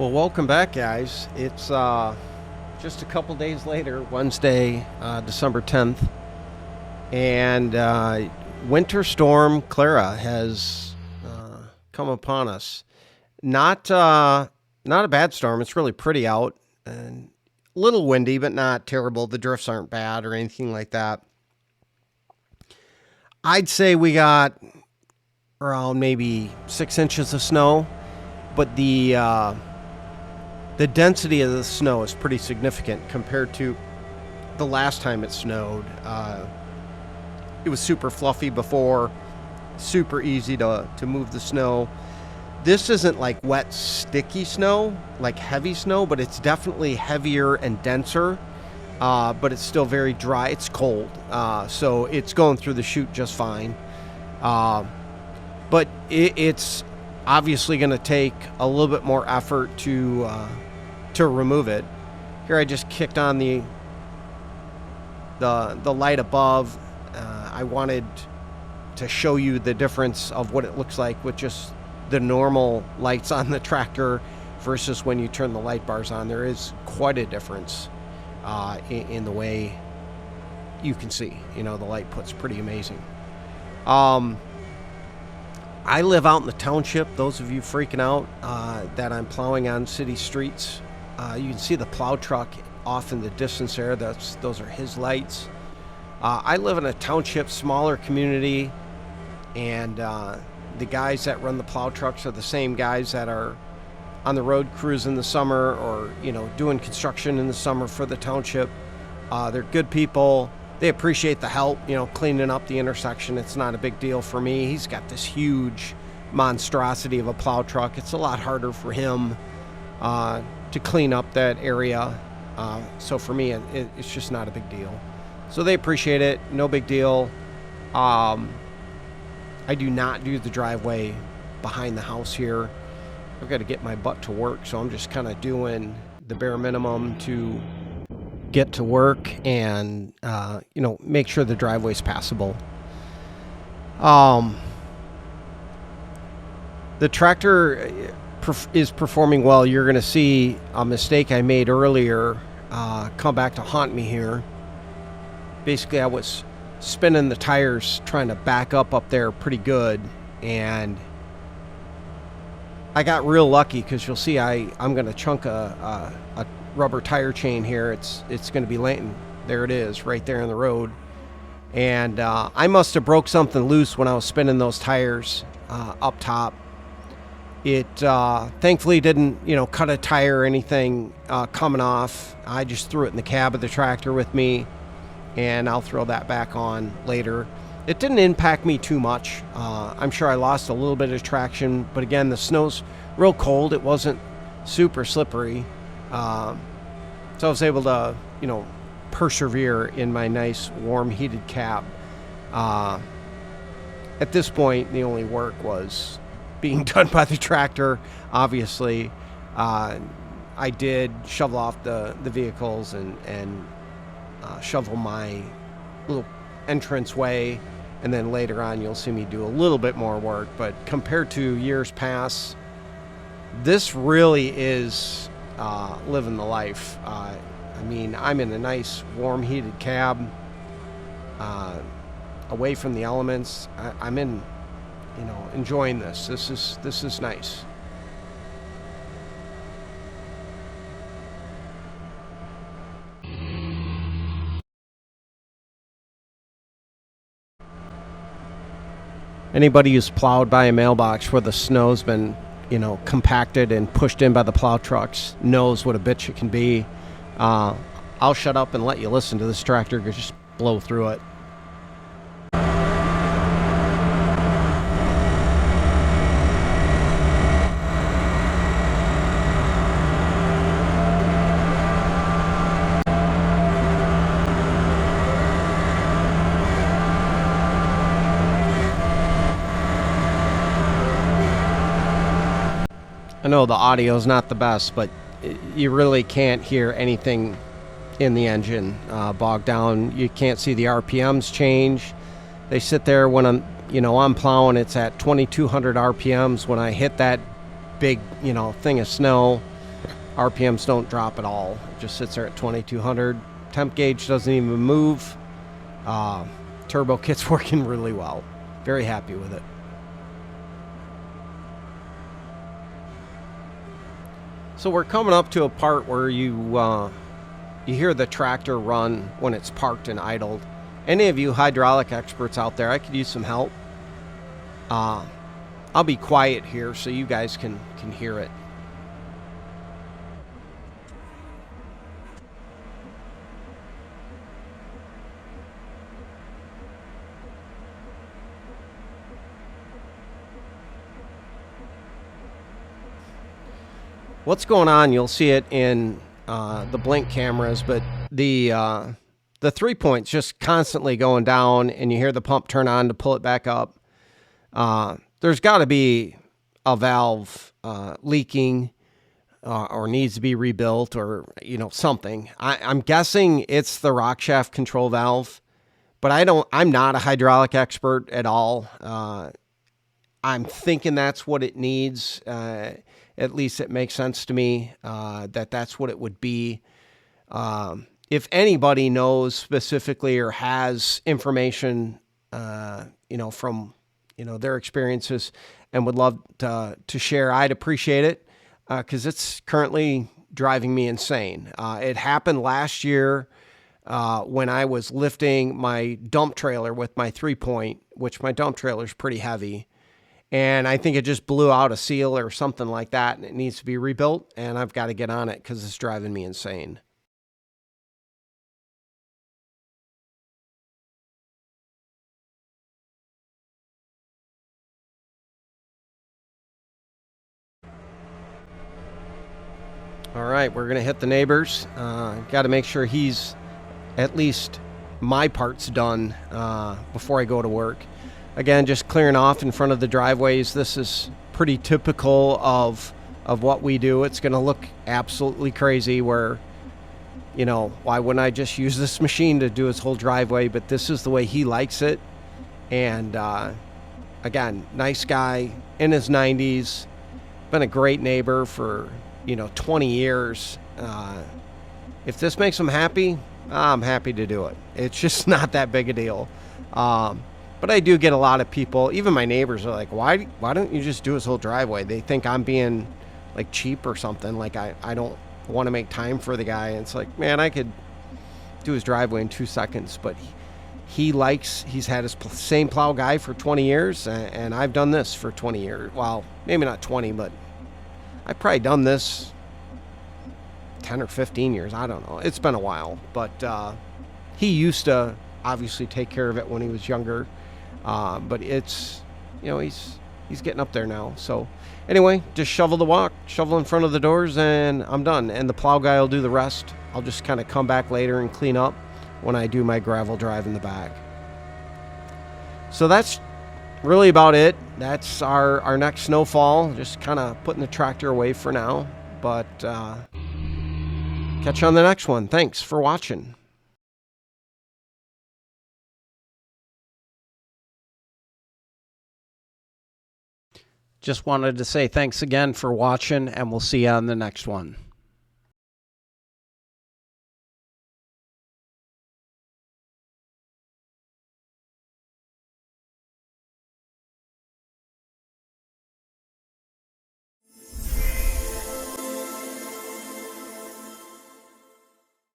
Well, welcome back, guys. It's just a couple days later, Wednesday, December 10th, and Winter Storm Clara has come upon us. Not a bad storm. It's really pretty out, and a little windy, but not terrible. The drifts aren't bad or anything like that. I'd say we got around maybe 6 inches of snow, but the density of the snow is pretty significant compared to the last time it snowed. It was super fluffy before, super easy to move the snow. This isn't like wet, sticky snow, like heavy snow, but it's definitely heavier and denser, but it's still very dry. It's cold, so it's going through the chute just fine. But it's obviously going to take a little bit more effort to remove it. Here I just kicked on the light above. I wanted to show you the difference of what it looks like with just the normal lights on the tractor versus when you turn the light bars on. There is quite a difference in the way you can see. You know, the light put's pretty amazing. I live out in the township. Those of you freaking out that I'm plowing on city streets, you can see the plow truck off in the distance there. Those are his lights. I live in a township, smaller community, and the guys that run the plow trucks are the same guys that are on the road crews in the summer, or doing construction in the summer for the township. They're good people. They appreciate the help, cleaning up the intersection. It's not a big deal for me. He's got this huge monstrosity of a plow truck. It's a lot harder for him to clean up that area. So for me, it's just not a big deal. So they appreciate it. No big deal. I do not do the driveway behind the house here. I've got to get my butt to work, so I'm just kind of doing the bare minimum to get to work and make sure the driveway's passable. The tractor is performing well. You're going to see a mistake I made earlier come back to haunt me here. Basically, I was spinning the tires trying to back up there pretty good, and I got real lucky because you'll see I'm going to chunk a rubber tire chain here. It's going to be laying. There it is, right there in the road. And I must have broke something loose when I was spinning those tires up top. It thankfully didn't, cut a tire or anything coming off. I just threw it in the cab of the tractor with me, and I'll throw that back on later. It didn't impact me too much. I'm sure I lost a little bit of traction, but again, the snow's real cold. It wasn't super slippery. So I was able to, persevere in my nice warm heated cab. At this point, the only work was being done by the tractor. Obviously, I did shovel off the vehicles and shovel my little entrance way, and then later on you'll see me do a little bit more work. But compared to years past, this really is living the life. I'm in a nice warm heated cab, away from the elements. I'm in, enjoying this. This is nice. Anybody who's plowed by a mailbox where the snow's been, compacted and pushed in by the plow trucks knows what a bitch it can be. I'll shut up and let you listen to this tractor just blow through it. I know the audio is not the best, but you really can't hear anything in the engine bogged down. You can't see the RPMs change. They sit there when I'm plowing. It's at 2,200 RPMs. When I hit that big, thing of snow, RPMs don't drop at all. It just sits there at 2200. Temp gauge doesn't even move. Turbo kit's working really well. Very happy with it. So we're coming up to a part where you hear the tractor run when it's parked and idled. Any of you hydraulic experts out there, I could use some help. I'll be quiet here so you guys can hear it. What's going on, you'll see it in the blink cameras, but the 3-point's just constantly going down, and you hear the pump turn on to pull it back up. There's got to be a valve leaking or needs to be rebuilt, or something. I'm guessing it's the rock shaft control valve, but I'm not a hydraulic expert at all. I'm thinking that's what it needs. At least it makes sense to me that that's what it would be. If anybody knows specifically or has information, from, their experiences and would love to share, I'd appreciate it, because it's currently driving me insane. It happened last year when I was lifting my dump trailer with my 3-point, which my dump trailer is pretty heavy. And I think it just blew out a seal or something like that, and it needs to be rebuilt, and I've got to get on it because it's driving me insane. All right, we're going to hit the neighbors. Got to make sure he's at least my part's done before I go to work. Again, just clearing off in front of the driveways. This is pretty typical of what we do. It's going to look absolutely crazy where, why wouldn't I just use this machine to do his whole driveway? But this is the way he likes it. And again, nice guy in his 90s, been a great neighbor for, 20 years. If this makes him happy, I'm happy to do it. It's just not that big a deal. But I do get a lot of people, even my neighbors are like, why don't you just do his whole driveway? They think I'm being like cheap or something. Like I don't want to make time for the guy. And it's like, man, I could do his driveway in 2 seconds, but he's had his same plow guy for 20 years. And I've done this for 20 years. Well, maybe not 20, but I've probably done this 10 or 15 years. I don't know. It's been a while, but he used to obviously take care of it when he was younger. But it's, he's getting up there now. So anyway, just shovel in front of the doors, and I'm done. And the plow guy will do the rest. I'll just kind of come back later and clean up when I do my gravel drive in the back. So that's really about it. That's our next snowfall. Just kind of putting the tractor away for now. But catch you on the next one. Thanks for watching. Just wanted to say thanks again for watching, and we'll see you on the next one.